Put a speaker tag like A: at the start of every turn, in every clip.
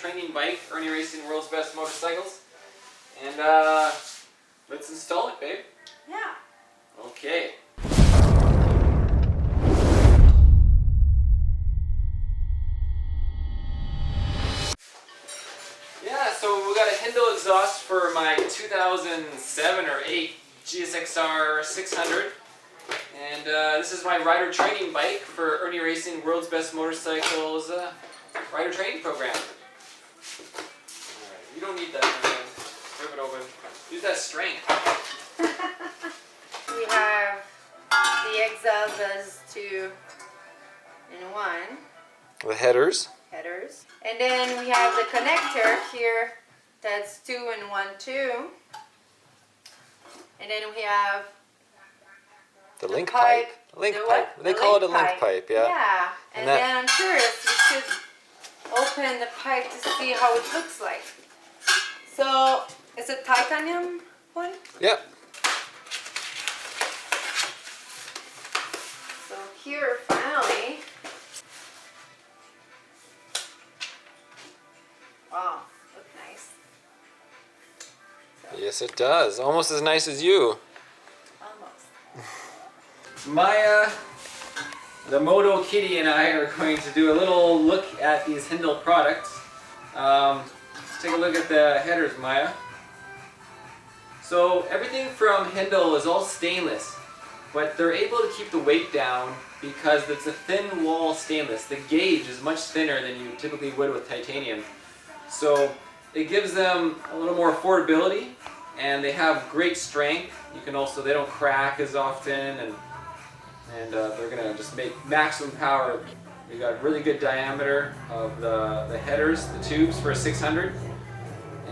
A: training bike, Irnieracing, world's best motorcycles. And let's install it, babe.
B: Yeah.
A: Okay. Yeah, so we got a Hindle exhaust for my 2007 or 8 GSX-R 600. And this is my rider training bike for Irnieracing, world's best motorcycles rider training program. Alright, you don't need that, man. Rip it open. Use that strength.
B: We have the exhaust as 2 in 1
A: The headers.
B: headers. And then we have the connector here that's 2 in 1 too. And then we have
A: The link pipe. Link pipe. They call it a link pipe, yeah.
B: Yeah. And then I'm curious, we should open the pipe to see how it looks like. So, it's a titanium one?
A: Yep.
B: So here, finally. Wow, look nice. So,
A: Yes, it does. Almost as nice as you.
B: almost.
A: Maya, the Moto Kitty, and I are going to do a little look at these Hindle products. Let's take a look at the headers, Maya. So everything from Hindle is all stainless, but they're able to keep the weight down because it's a thin wall stainless. The gauge is much thinner than you typically would with titanium. So it gives them a little more affordability, and they have great strength. You can also, they don't crack as often, and they're gonna just make maximum power. We got really good diameter of the headers, the tubes for a 600,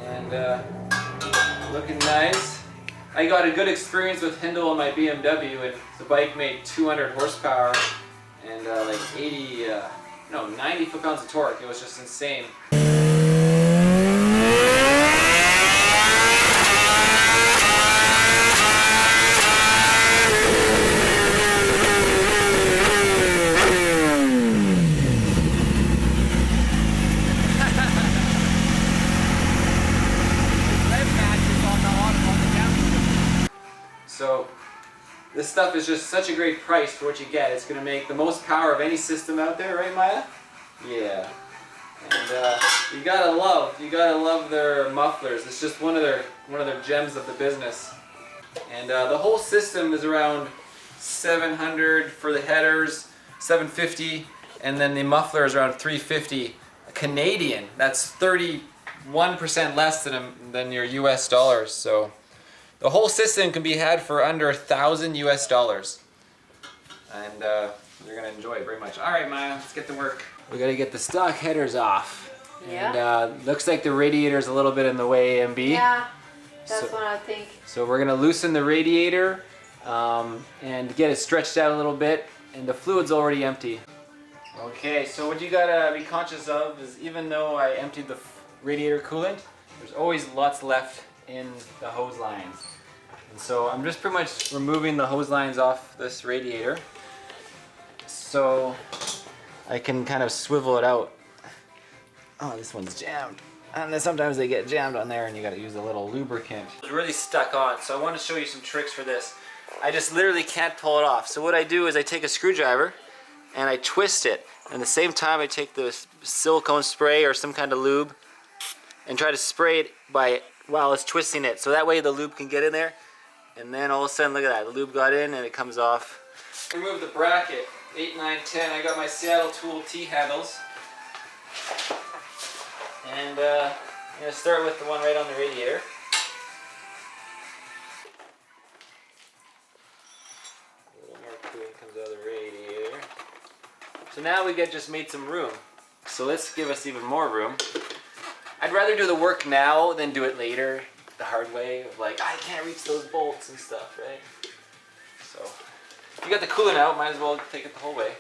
A: and looking nice. I got a good experience with Hindle on my BMW, and the bike made 200 horsepower and like 90 foot-pounds of torque. It was just insane. So this stuff is just such a great price for what you get. It's going to make the most power of any system out there, right, Maya? Yeah. And you gotta love their mufflers. It's just one of their gems of the business. And the whole system is around 700 for the headers, 750, and then the muffler is around 350 Canadian. That's 31% less than your US dollars. So the whole system can be had for under $1,000 US dollars, and you're gonna enjoy it very much. All right, Maya, let's get to work. We gotta get the stock headers off.
B: Yeah.
A: And looks like the radiator's a little bit in the way, MB.
B: Yeah, that's what I think.
A: So we're gonna loosen the radiator and get it stretched out a little bit, and the fluid's already empty. Okay, so what you gotta be conscious of is, even though I emptied the radiator coolant, there's always lots left in the hose lines. And so I'm just pretty much removing the hose lines off this radiator so I can kind of swivel it out. Oh, this one's jammed. And then sometimes they get jammed on there and you gotta use a little lubricant. It's really stuck on, so I want to show you some tricks for this. I just literally can't pull it off. So what I do is I take a screwdriver and I twist it. And at the same time I take the silicone spray or some kind of lube and try to spray it while it's twisting it. So that way the lube can get in there. And then all of a sudden, look at that, the lube got in and it comes off. Remove the bracket, 8, 9, 10. I got my Seattle Tool T-handles. And I'm gonna start with the one right on the radiator. A little more coolant comes out of the radiator. So now we just made some room. So let's give us even more room. I'd rather do the work now than do it later, the hard way of like, I can't reach those bolts and stuff, right? So, if you got the coolant out, might as well take it the whole way.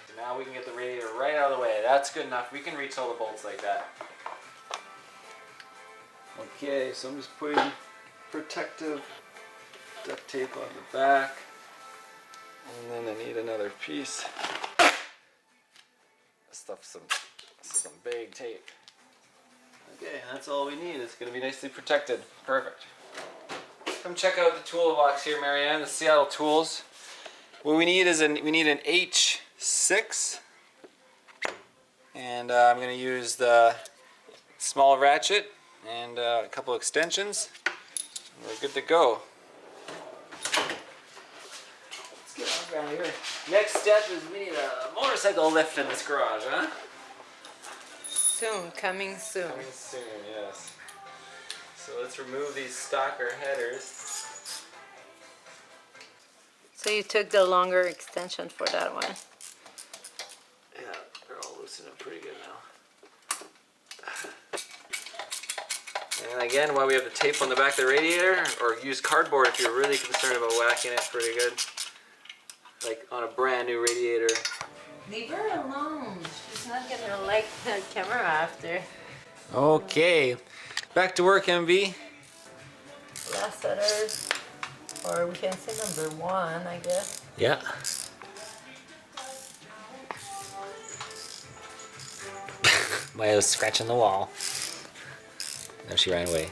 A: So now we can get the radiator right out of the way. That's good enough. We can reach all the bolts like that. Okay, so I'm just putting protective duct tape on the back. And then I need another piece. Stuff some big tape. Okay, that's all we need. It's going to be nicely protected. Perfect. Come check out the toolbox here, Marianne, the Seattle Tools. What we need is we need an H6, and I'm going to use the small ratchet and a couple extensions. We're good to go. Let's get on around here. Next step is we need a motorcycle lift in this garage, huh?
B: Soon, coming soon.
A: Coming soon, yes. So let's remove these stalker headers.
B: So you took the longer extension for that one.
A: Yeah, they're all loosening up pretty good now. And again, while we have the tape on the back of the radiator, or use cardboard if you're really concerned about whacking it pretty good. Like on a brand new radiator.
B: Leave her alone. She's not gonna like the camera after.
A: Okay, back to work, MB.
B: Last letters, or we can say number 1, I guess.
A: Yeah. Maya's scratching the wall. No, she ran away.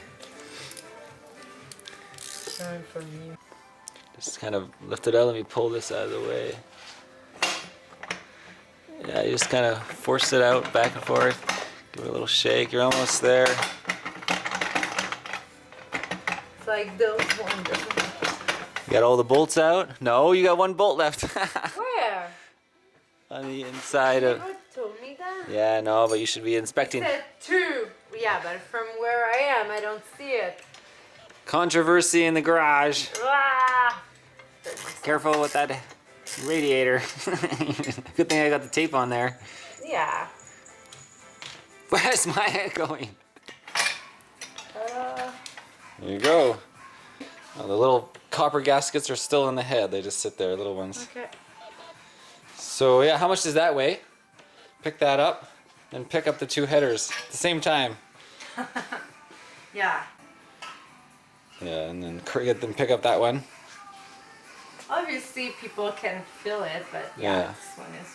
B: Turn from you.
A: Just kind of lift it out. Let me pull this out of the way. Yeah, you just kind of force it out back and forth. Give it a little shake. You're almost there.
B: It's like those ones.
A: You got all the bolts out? No, you got one bolt left.
B: Where?
A: On the inside
B: You
A: of.
B: never told me that.
A: Yeah, no, but you should be inspecting.
B: It said 2. Yeah, but from where I am, I don't see it.
A: Controversy in the garage.
B: Ah!
A: Careful with that radiator. Good thing I got the tape on there.
B: Yeah.
A: Where's Maya going?
B: Uh,
A: There you go. Oh, the little copper gaskets are still in the head. They just sit there, little ones.
B: okay.
A: So yeah, how much does that weigh? Pick that up and pick up the 2 headers at the same time.
B: Yeah.
A: Yeah, and then get them pick up that one.
B: Obviously, people can feel it, but
A: Yeah.
B: this one is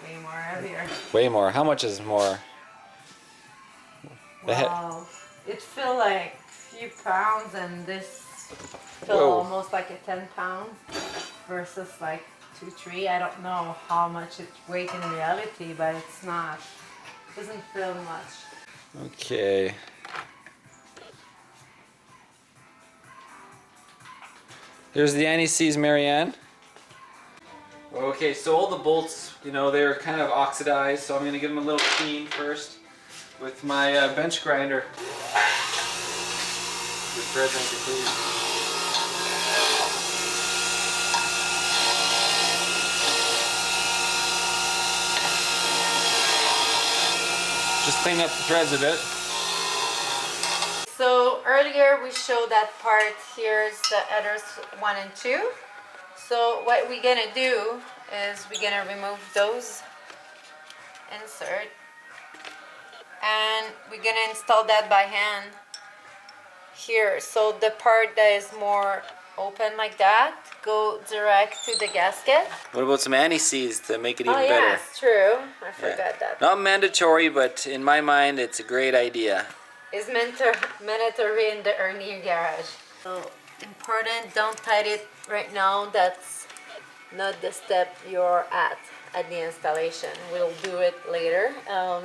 B: way more heavier.
A: Way more. How much is more? The
B: Wow. It feels like a few pounds, and this feels
A: Whoa.
B: almost like a 10 pounds versus like 2, 3. I don't know how much it weighs in reality, but it's not. It doesn't feel much.
A: Okay. There's the anti-seize, Marianne. Okay, so all the bolts, you know, they're kind of oxidized, so I'm going to give them a little clean first with my bench grinder. The threads aren't clean. Just clean up the threads a bit.
B: So earlier we showed that part. Here's the headers 1 and 2. So what we're gonna do is we're gonna remove those insert, and we're gonna install that by hand here. So the part that is more open like that go direct to the gasket.
A: What about some anti-seize to make it even
B: Oh yeah,
A: better?
B: it's true. I forgot that.
A: Not mandatory, but in my mind, it's a great idea.
B: Is mandatory in the Irnie garage. So important, don't tight it right now. That's not the step you're at the installation. We'll do it later.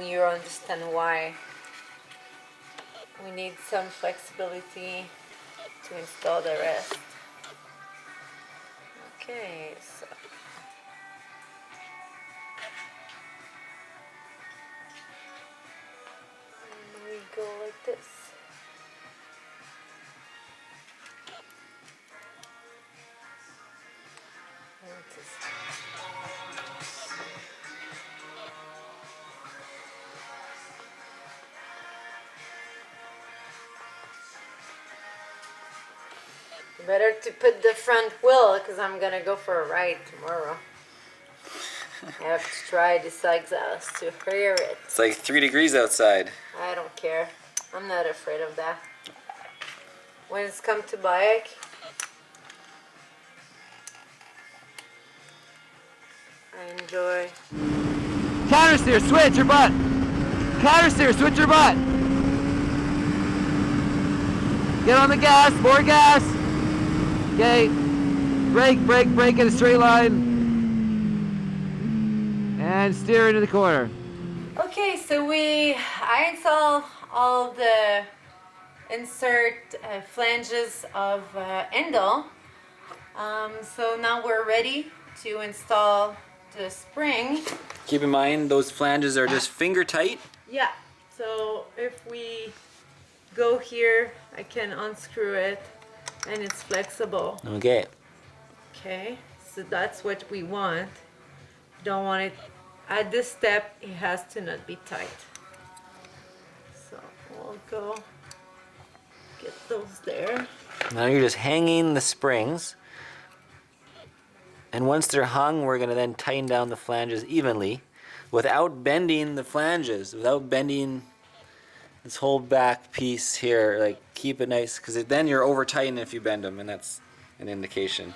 B: You understand why we need some flexibility to install the rest. Okay, so we go like this. Better to put the front wheel because I'm gonna go for a ride tomorrow. I have to try this exhaust to hear it.
A: It's like 3 degrees outside.
B: I don't care. I'm not afraid of that. When it's come to bike, I enjoy.
A: Counter steer, switch your butt. Counter steer, switch your butt. Get on the gas, more gas. Okay, brake in a straight line. And steer into the corner.
B: Okay, so I install all the insert flanges of Hindle. So now we're ready to install the spring.
A: Keep in mind those flanges are just finger tight.
B: Yeah, so if we go here, I can unscrew it and it's flexible.
A: Okay.
B: Okay, so that's what we want. Don't want it, at this step, it has to not be tight. So we'll go get those there.
A: Now you're just hanging the springs. And once they're hung, we're going to then tighten down the flanges evenly without bending the flanges, without bending this whole back piece here. Like, keep it nice, because then you're over tightening if you bend them, and that's an indication.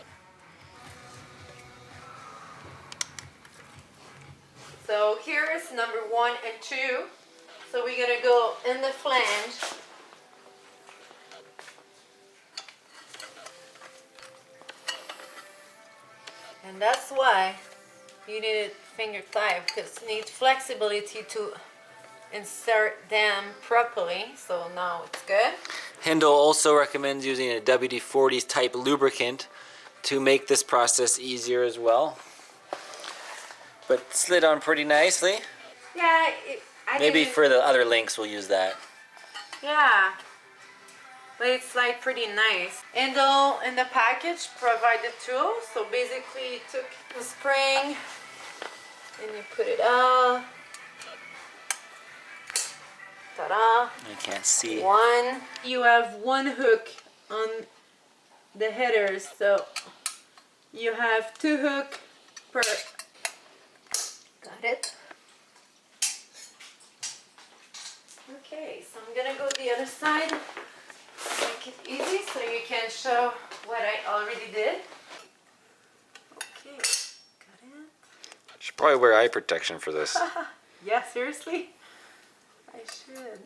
B: So here is number 1 and 2. So we're gonna go in the flange. And that's why you need it finger tight, because you need flexibility to insert them properly. So now it's good.
A: Hindle also recommends using a WD-40 type lubricant to make this process easier as well. But slid on pretty nicely.
B: Yeah,
A: Maybe for the other links we'll use that.
B: Yeah, but it's like pretty nice. Hindle in the package provide the tool. So basically you took the spring and you put it out. Ta-da.
A: I can't see.
B: One. You have one hook on the headers, so you have 2 hooks per. Got it. Okay, so I'm gonna go the other side. Make it easy so you can show what I already did. Okay, got it.
A: Should probably wear eye protection for this.
B: Yeah, seriously? I should.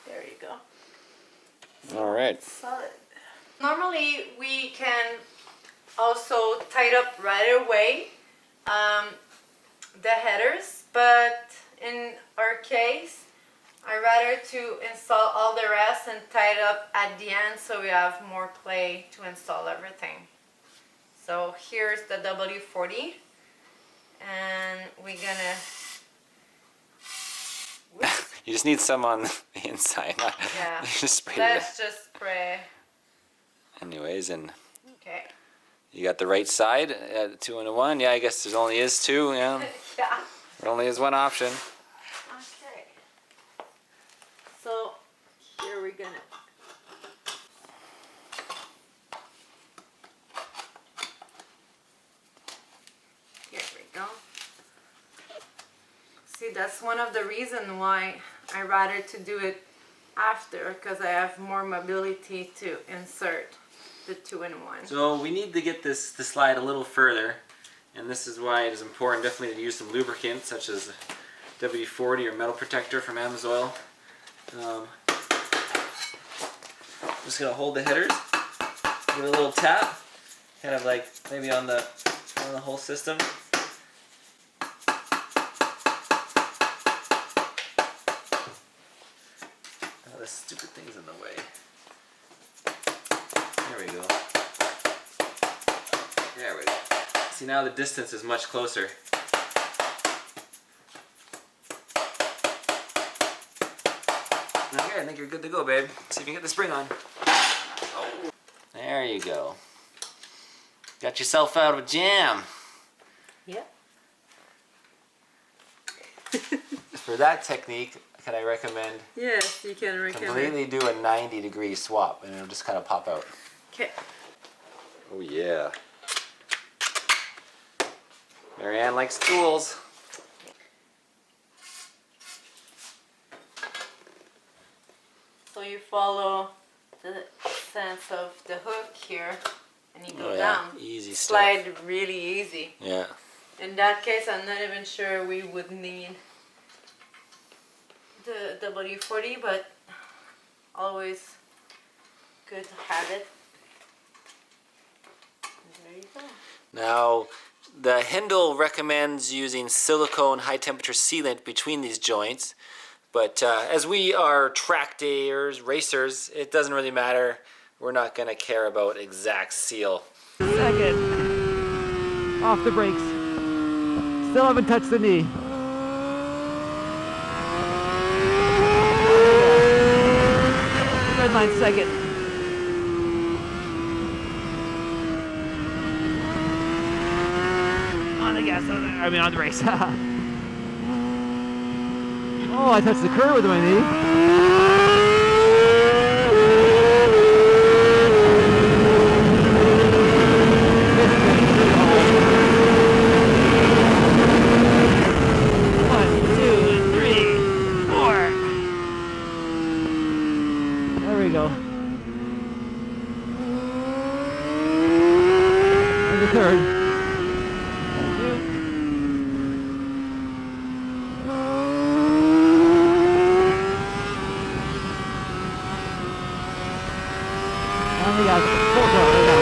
B: There you go.
A: All right.
B: Solid. Normally we can also tie up right away the headers, but in our case I rather to install all the rest and tie it up at the end so we have more play to install everything. So here's the W40 and we're gonna
A: You just need some on the inside.
B: yeah,
A: Just spray it.
B: let's just spray.
A: Anyways, and
B: Okay.
A: you got the right side, 2 and a 1. Yeah, I guess there only is 2. Yeah,
B: Yeah.
A: there only is one option.
B: Okay. So here we're gonna. Here we go. See, that's one of the reasons why I rather to do it after, because I have more mobility to insert the 2 in 1.
A: So we need to get this slide a little further, and this is why it is important definitely to use some lubricant such as WD-40 or metal protector from AMSOIL. Just gonna hold the headers, give it a little tap, kind of like maybe on the whole system. Oh, this stupid thing's in the way. There we go. There we go. See, now the distance is much closer. Okay, I think you're good to go, babe. See if you can get the spring on. Oh. There you go. Got yourself out of a jam.
B: Yeah.
A: For that technique, can I recommend
B: Yes, you can recommend.
A: completely do a 90-degree swap, and it'll just kind of pop out.
B: Okay.
A: Oh yeah. Marianne likes tools.
B: So you follow the sense of the hook here and you go
A: Oh yeah,
B: down.
A: easy stuff.
B: Slide really easy.
A: Yeah.
B: In that case, I'm not even sure we would need the W40, but always good to have it. There you go.
A: Now, the Hindle recommends using silicone high temperature sealant between these joints, but as we are track dayers, racers, it doesn't really matter. We're not going to care about exact seal. Second. Off the brakes. Still haven't touched the knee. Red line second. On the gas, I mean on the brakes. Oh, I touched the curb with my knee. Third. And we got full throttle right now.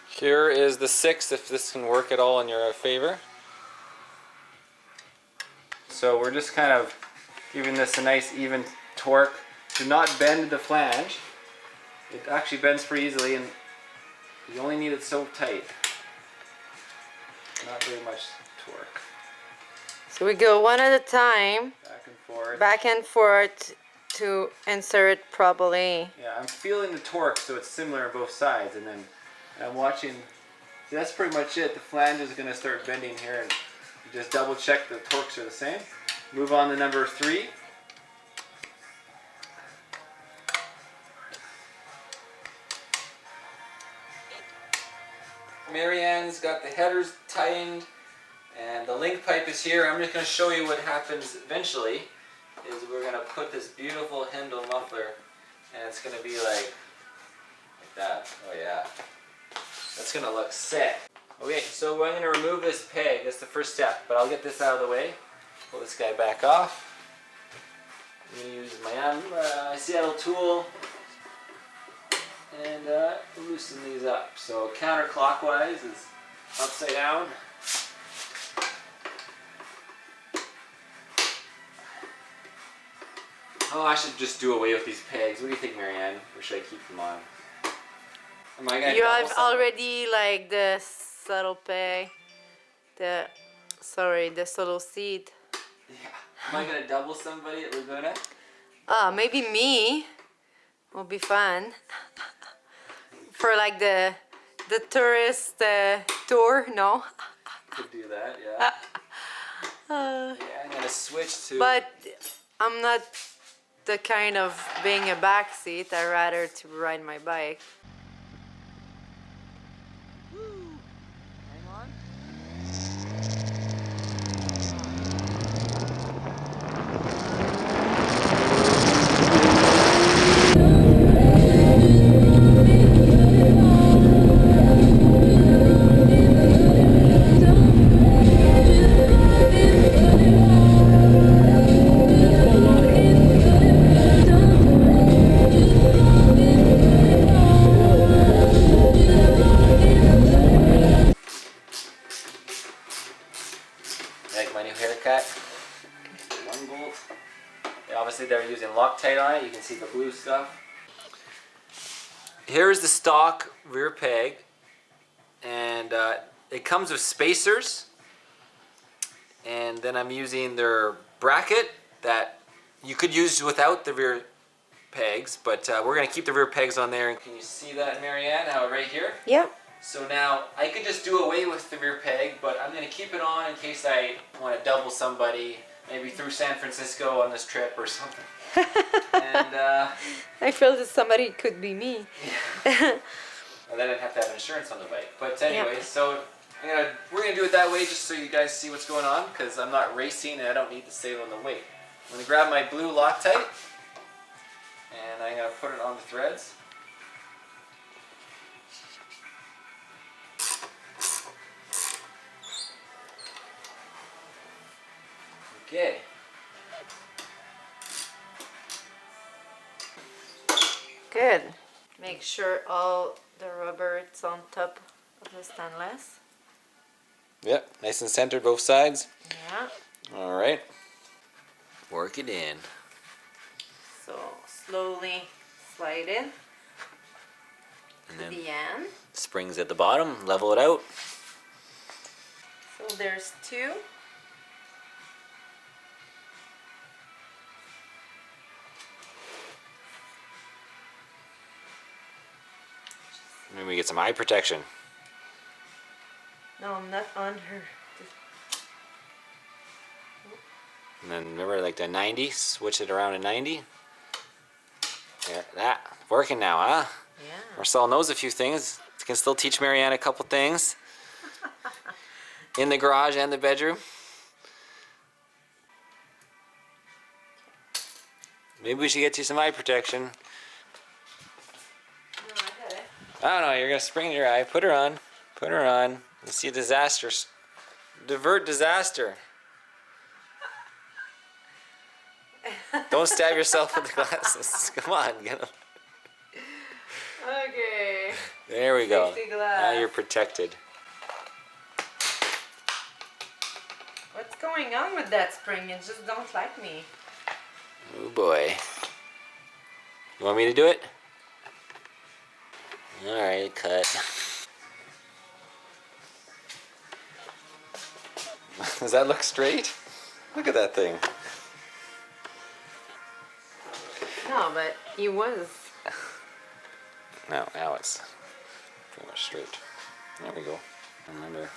A: Here is the 6, if this can work at all in your favor. So we're just kind of giving this a nice even torque. Do not bend the flange. It actually bends pretty easily and you only need it so tight. Not very much torque.
B: So we go one at a time.
A: Back and forth.
B: Back and forth to insert properly.
A: Yeah, I'm feeling the torque so it's similar on both sides, and then I'm watching. See, that's pretty much it. The flange is going to start bending here, and you just double check the torques are the same. Move on to number 3. Marianne's got the headers tightened and the link pipe is here. I'm just going to show you what happens eventually. Is we're going to put this beautiful Hindle muffler and it's going to be like that. Oh yeah. That's going to look sick. Okay, so I'm going to remove this peg. That's the first step, but I'll get this out of the way. Pull this guy back off. I'm going to use my Seattle tool and loosen these up. So counterclockwise is upside down. Oh, I should just do away with these pegs. What do you think, Marianne? Or should I keep them on? Am I gonna
B: You have
A: some?
B: already like the subtle peg, the solo seat.
A: Yeah. Am I gonna double somebody at Laguna?
B: Maybe me. Will be fun. For like the tourist tour, no?
A: Could do that, yeah. Yeah, I'm gonna switch to.
B: But I'm not the kind of being a backseat. I rather to ride my bike.
A: Hang on. Like my new haircut. 1 bolt. Obviously they're using Loctite on it. You can see the blue stuff. Here's the stock rear peg, and it comes with spacers. And then I'm using their bracket that you could use without the rear pegs, but we're going to keep the rear pegs on there. Can you see that, Marianne? How right here?
B: Yep.
A: So now I could just do away with the rear peg, but I'm going to keep it on in case I want to double somebody, maybe through San Francisco on this trip or something. And
B: I feel that somebody could be me.
A: well, then I'd have to have insurance on the bike. But anyway,
B: Yep.
A: so we're going to do it that way just so you guys see what's going on, because I'm not racing and I don't need to save on the weight. I'm going to grab my blue Loctite and I'm going to put it on the threads. Okay.
B: Good. Make sure all the rubber is on top of the stainless.
A: Yep, nice and centered both sides.
B: Yeah.
A: All right. Work it in.
B: So slowly slide in
A: And
B: to
A: then
B: the end.
A: springs at the bottom, level it out.
B: So there's two.
A: Maybe we get some eye protection.
B: No, I'm not on her.
A: And then remember, like the 90, switch it around to 90. Yeah, that working now, huh?
B: Yeah.
A: Marcel knows a few things. Can still teach Marianne a couple things. In the garage and the bedroom. Maybe we should get you some eye protection.
B: No, I got it.
A: I don't know, you're gonna spring in your eye. Put her on. Put her on. You see disaster. Divert disaster. Don't stab yourself with the glasses. Come on, get them.
B: Okay.
A: There we go.
B: Safety glass.
A: Now you're protected.
B: What's going on with that spring? It just don't like me.
A: Oh boy. You want me to do it? Alright, cut. Does that look straight? Look at that thing.
B: No, but he was.
A: No, now it's pretty much straight. There we go. Remember.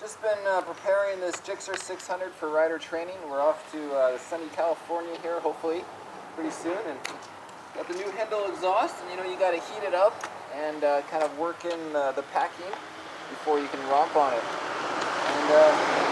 A: Just been preparing this GSX-R 600 for rider training. We're off to sunny California here, hopefully, pretty soon. And got the new Hindle exhaust, and you got to heat it up and kind of work in the packing before you can romp on it. And